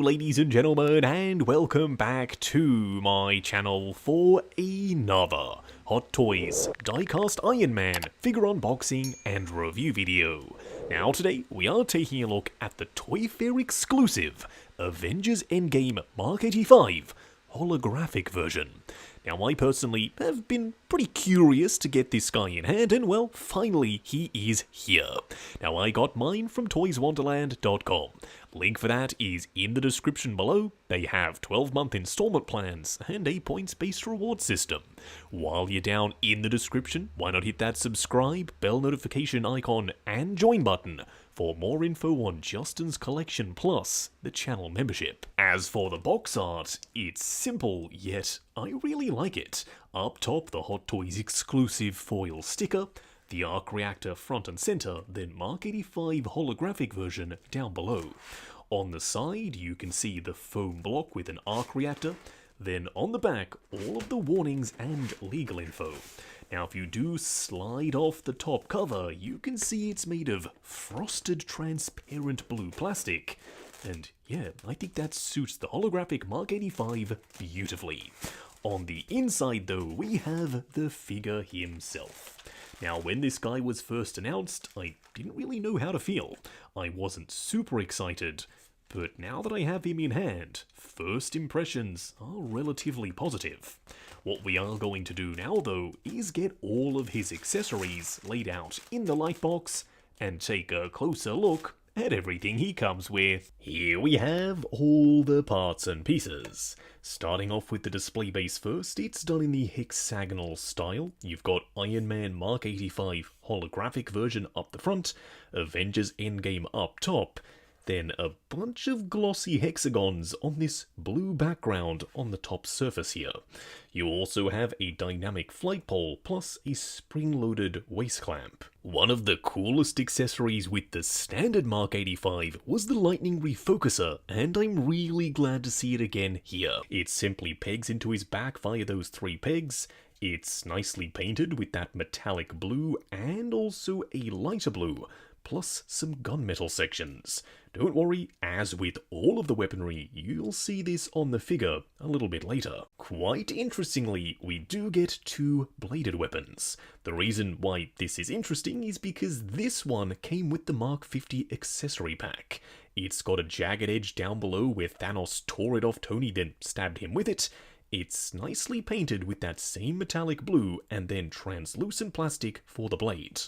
ladies and gentlemen, and welcome back to my channel for another Hot Toys Die-Cast Iron Man figure unboxing and review video. Now today, we are taking a look at the Toy Fair exclusive Avengers Endgame Mark 85 holographic version. Now, I personally have been pretty curious to get this guy in hand, and well, finally, he is here. Now, I got mine from toyswonderland.com. Link for that is in the description below. They have 12-month installment plans and a points-based reward system. While you're down in the description, why not hit that subscribe, bell notification icon, and join button for more info on Justin's collection plus the channel membership. As for the box art, it's simple, yet I really like it. Up top, the Hot Toys exclusive foil sticker, the arc reactor front and center, then Mark 85 holographic version down below. On the side, you can see the foam block with an arc reactor, then on the back, all of the warnings and legal info. Now, if you do slide off the top cover, you can see it's made of frosted transparent blue plastic. And yeah, I think that suits the holographic Mark 85 beautifully. On the inside though, we have the figure himself. Now, when this guy was first announced, I didn't really know how to feel. I wasn't super excited, but now that I have him in hand, first impressions are relatively positive. What we are going to do now though is get all of his accessories laid out in the light box and take a closer look at everything he comes with. Here we have all the parts and pieces. Starting off with the display base first, it's done in the hexagonal style. You've got Iron Man Mark 85 holographic version up the front, Avengers Endgame up top, then a bunch of glossy hexagons on this blue background on the top surface here. You also have a dynamic flight pole plus a spring-loaded waist clamp. One of the coolest accessories with the standard Mark 85 was the lightning refocuser, and I'm really glad to see it again here. It simply pegs into his back via those 3 pegs. It's nicely painted with that metallic blue and also a lighter blue, plus some gunmetal sections. Don't worry, as with all of the weaponry, you'll see this on the figure a little bit later. Quite interestingly, we do get 2 bladed weapons. The reason why this is interesting is because this one came with the Mark 50 accessory pack. It's got a jagged edge down below where Thanos tore it off Tony, then stabbed him with it. It's nicely painted with that same metallic blue and then translucent plastic for the blade.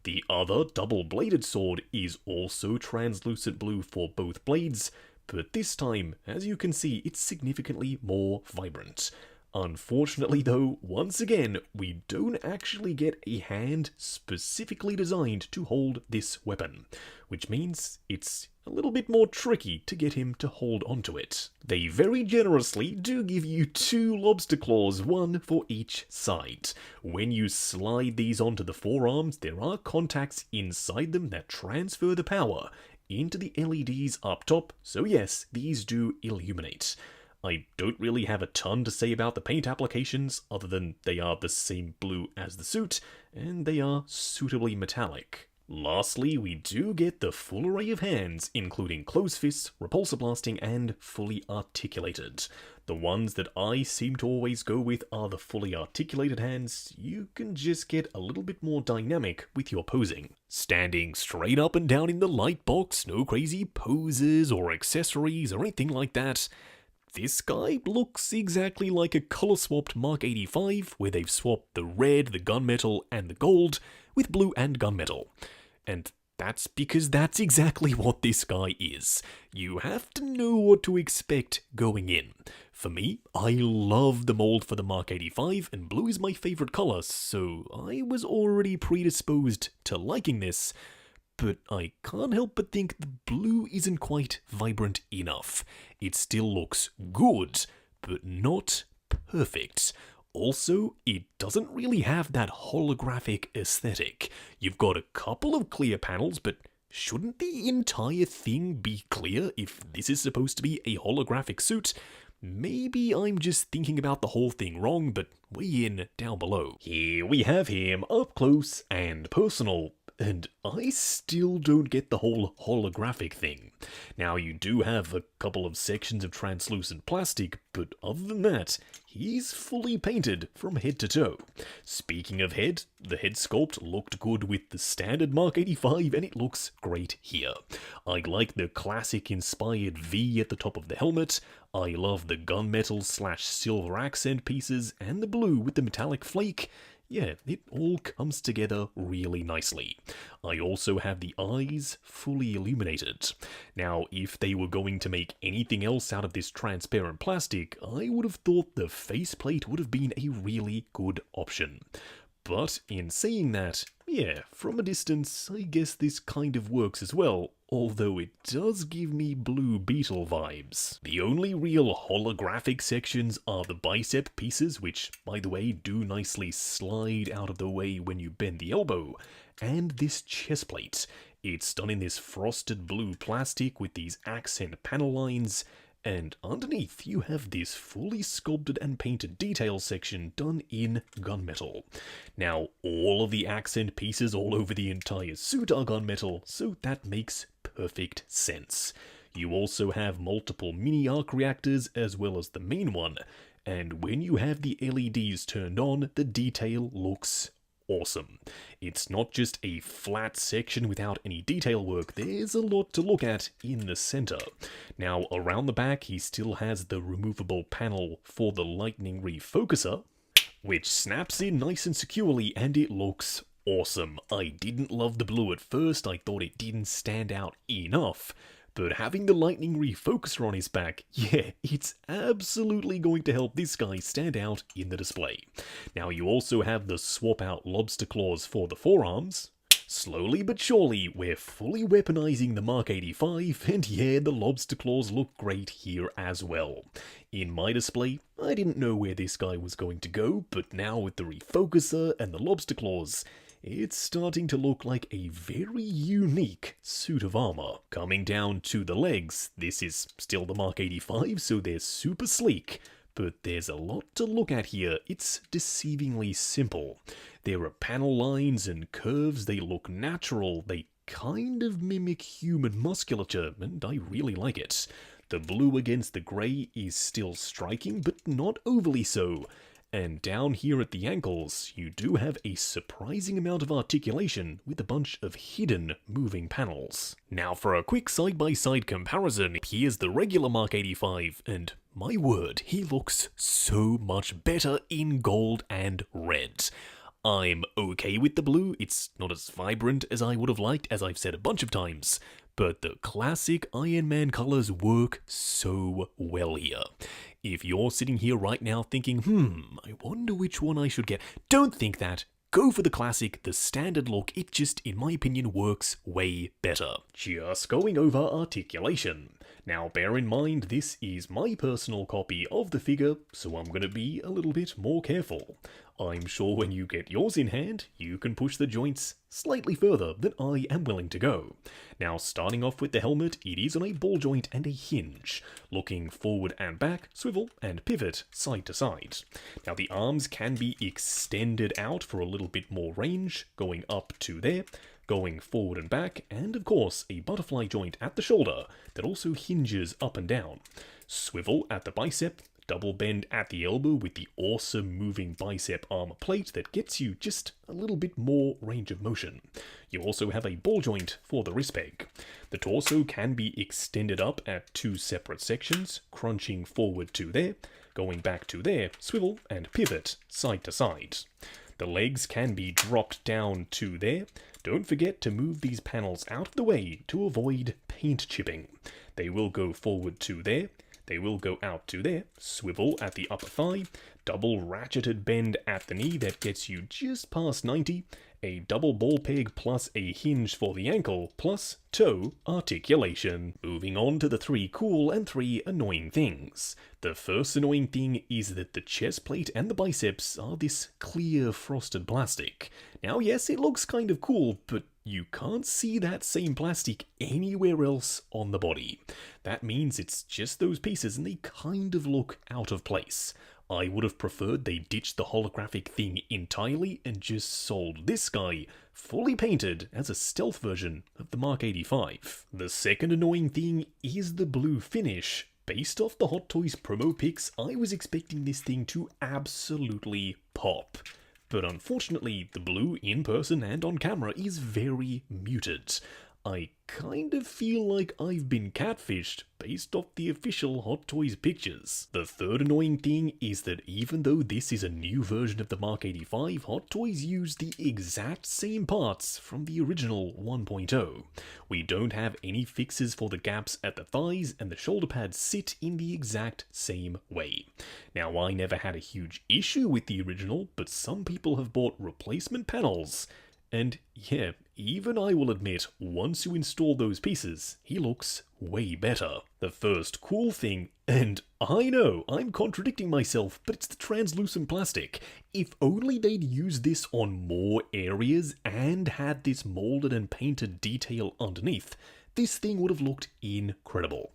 The other double-bladed sword is also translucent blue for both blades, but this time, as you can see, it's significantly more vibrant. Unfortunately though, once again, we don't actually get a hand specifically designed to hold this weapon, which means it's a little bit more tricky to get him to hold onto it. They very generously do give you 2 lobster claws, one for each side. When you slide these onto the forearms, there are contacts inside them that transfer the power into the LEDs up top, so yes, these do illuminate. I don't really have a ton to say about the paint applications, other than they are the same blue as the suit, and they are suitably metallic. Lastly, we do get the full array of hands, including closed fists, repulsor blasting, and fully articulated. The ones that I seem to always go with are the fully articulated hands. You can just get a little bit more dynamic with your posing. Standing straight up and down in the light box, no crazy poses or accessories or anything like that. This guy looks exactly like a color-swapped Mark 85, where they've swapped the red, the gunmetal, and the gold with blue and gunmetal. And that's because that's exactly what this guy is. You have to know what to expect going in. For me, I love the mold for the Mark 85, and blue is my favorite color, so I was already predisposed to liking this. But I can't help but think the blue isn't quite vibrant enough. It still looks good, but not perfect. Also, it doesn't really have that holographic aesthetic. You've got a couple of clear panels, but shouldn't the entire thing be clear if this is supposed to be a holographic suit? Maybe I'm just thinking about the whole thing wrong, but weigh in down below. Here we have him up close and personal. and I still don't get the whole holographic thing. Now, you do have a couple of sections of translucent plastic, but other than that, he's fully painted from head to toe. Speaking of head, the head sculpt looked good with the standard Mark 85, and it looks great here. I like the classic inspired V at the top of the helmet. I love the gunmetal / silver accent pieces and the blue with the metallic flake. Yeah, it all comes together really nicely. I also have the eyes fully illuminated. Now, if they were going to make anything else out of this transparent plastic, I would have thought the faceplate would have been a really good option. But in saying that, yeah, from a distance, I guess this kind of works as well, although it does give me Blue Beetle vibes. The only real holographic sections are the bicep pieces, which, by the way, do nicely slide out of the way when you bend the elbow, and this chest plate. It's done in this frosted blue plastic with these accent panel lines, and underneath you have this fully sculpted and painted detail section done in gunmetal. Now, all of the accent pieces all over the entire suit are gunmetal, so that makes perfect sense. You also have multiple mini arc reactors as well as the main one, and when you have the LEDs turned on, the detail looks awesome. It's not just a flat section without any detail work, there's a lot to look at in the center. Now, around the back, he still has the removable panel for the lightning refocuser, which snaps in nice and securely, and it looks awesome. I didn't love the blue at first, I thought it didn't stand out enough. But having the lightning refocuser on his back, yeah, it's absolutely going to help this guy stand out in the display. Now, you also have the swap out lobster claws for the forearms. Slowly but surely, we're fully weaponizing the Mark 85, and yeah, the lobster claws look great here as well. In my display, I didn't know where this guy was going to go, but now with the refocuser and the lobster claws, it's starting to look like a very unique suit of armor. Coming down to the legs, this is still the Mark 85, so they're super sleek, but there's a lot to look at here. It's deceivingly simple. There are panel lines and curves, they look natural, they kind of mimic human musculature, and I really like it. The blue against the grey is still striking, but not overly so. And down here at the ankles, you do have a surprising amount of articulation with a bunch of hidden moving panels. Now for a quick side-by-side comparison, here's the regular Mark 85, and my word, he looks so much better in gold and red. I'm okay with the blue, it's not as vibrant as I would have liked, as I've said a bunch of times, but the classic Iron Man colors work so well here. If you're sitting here right now thinking, I wonder which one I should get, don't think that. Go for the classic, the standard look, it just, in my opinion, works way better. Just going over articulation. Now bear in mind, this is my personal copy of the figure, so I'm going to be a little bit more careful. I'm sure when you get yours in hand, you can push the joints slightly further than I am willing to go. Now starting off with the helmet, it is on a ball joint and a hinge. Looking forward and back, swivel and pivot side to side. Now the arms can be extended out for a little bit more range, going up to there, going forward and back, and of course a butterfly joint at the shoulder that also hinges up and down. Swivel at the bicep, double bend at the elbow with the awesome moving bicep armor plate that gets you just a little bit more range of motion. You also have a ball joint for the wrist peg. The torso can be extended up at two separate sections, crunching forward to there, going back to there, swivel and pivot side to side. The legs can be dropped down to there. Don't forget to move these panels out of the way to avoid paint chipping. They will go forward to there. They will go out to there, swivel at the upper thigh, double ratcheted bend at the knee that gets you just past 90, a double ball peg plus a hinge for the ankle, plus toe articulation. Moving on to the 3 cool and 3 annoying things. The first annoying thing is that the chest plate and the biceps are this clear frosted plastic. Now yes, it looks kind of cool, but you can't see that same plastic anywhere else on the body. That means it's just those pieces and they kind of look out of place. I would have preferred they ditched the holographic thing entirely and just sold this guy fully painted as a stealth version of the Mark 85. The second annoying thing is the blue finish. Based off the Hot Toys promo pics, I was expecting this thing to absolutely pop. But unfortunately, the blue in person and on camera is very muted. I kind of feel like I've been catfished based off the official Hot Toys pictures. The third annoying thing is that even though this is a new version of the Mark 85, Hot Toys used the exact same parts from the original 1.0. We don't have any fixes for the gaps at the thighs, and the shoulder pads sit in the exact same way. Now, I never had a huge issue with the original, but some people have bought replacement panels. And yeah, even I will admit, once you install those pieces, he looks way better. The first cool thing, and I know, I'm contradicting myself, but it's the translucent plastic. If only they'd used this on more areas and had this molded and painted detail underneath, this thing would have looked incredible.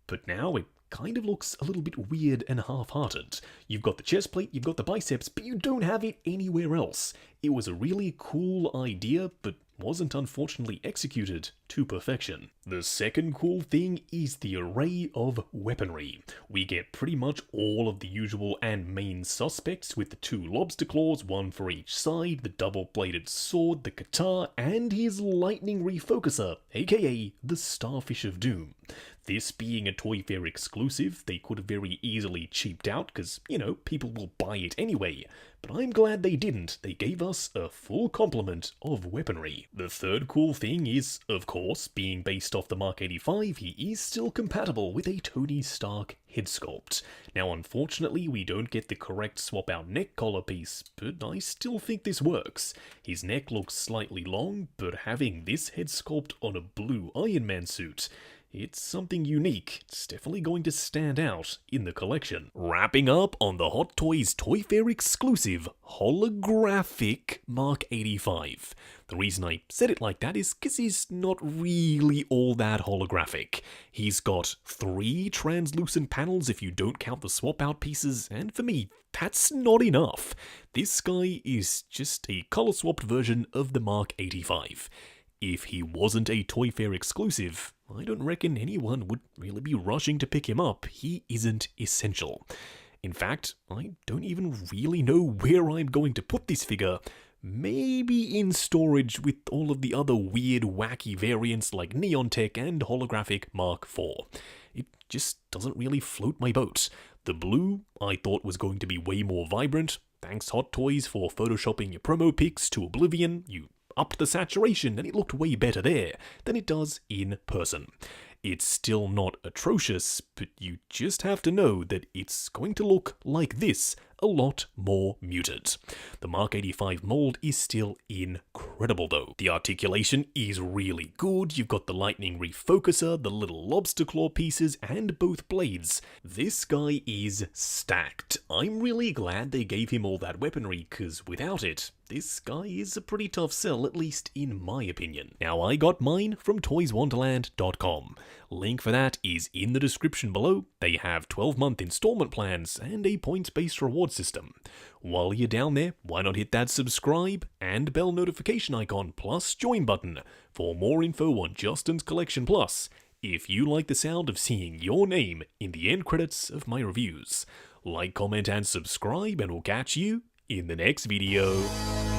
But now it kind of looks a little bit weird and half-hearted. You've got the chest plate, you've got the biceps, but you don't have it anywhere else. It was a really cool idea, but wasn't unfortunately executed to perfection. The second cool thing is the array of weaponry. We get pretty much all of the usual and main suspects with the 2 lobster claws, 1 for each side, the double-bladed sword, the katana, and his lightning refocuser, aka the Starfish of Doom. This being a Toy Fair exclusive, they could have very easily cheaped out because, you know, people will buy it anyway. But I'm glad they didn't. They gave us a full complement of weaponry. The third cool thing is, of course, being based off the Mark 85, he is still compatible with a Tony Stark head sculpt. Now, unfortunately, we don't get the correct swap-out neck collar piece, but I still think this works. His neck looks slightly long, but having this head sculpt on a blue Iron Man suit, it's something unique. It's definitely going to stand out in the collection. Wrapping up on the Hot Toys Toy Fair exclusive holographic Mark 85. The reason I said it like that is because he's not really all that holographic. He's got 3 translucent panels if you don't count the swap out pieces, and for me, that's not enough. This guy is just a color swapped version of the Mark 85. If he wasn't a Toy Fair exclusive, I don't reckon anyone would really be rushing to pick him up. He isn't essential. In fact, I don't even really know where I'm going to put this figure. Maybe in storage with all of the other weird, wacky variants like Neon Tech and Holographic Mark IV. It just doesn't really float my boat. The blue, I thought was going to be way more vibrant. Thanks Hot Toys for photoshopping your promo pics to oblivion. You upped the saturation and it looked way better there than it does in person. It's still not atrocious, but you just have to know that it's going to look like this, a lot more muted. The Mark 85 mold is still incredible though. The articulation is really good. You've got the lightning refocuser, the little lobster claw pieces, and both blades. This guy is stacked. I'm really glad they gave him all that weaponry, because without it, this guy is a pretty tough sell, at least in my opinion. Now, I got mine from toyswonderland.com. Link for that is in the description below. They have 12-month installment plans and a points-based reward system. While you're down there, why not hit that subscribe and bell notification icon plus join button for more info on Justin's Collection Plus, if you like the sound of seeing your name in the end credits of my reviews. Like, comment, and subscribe, and we'll catch you in the next video.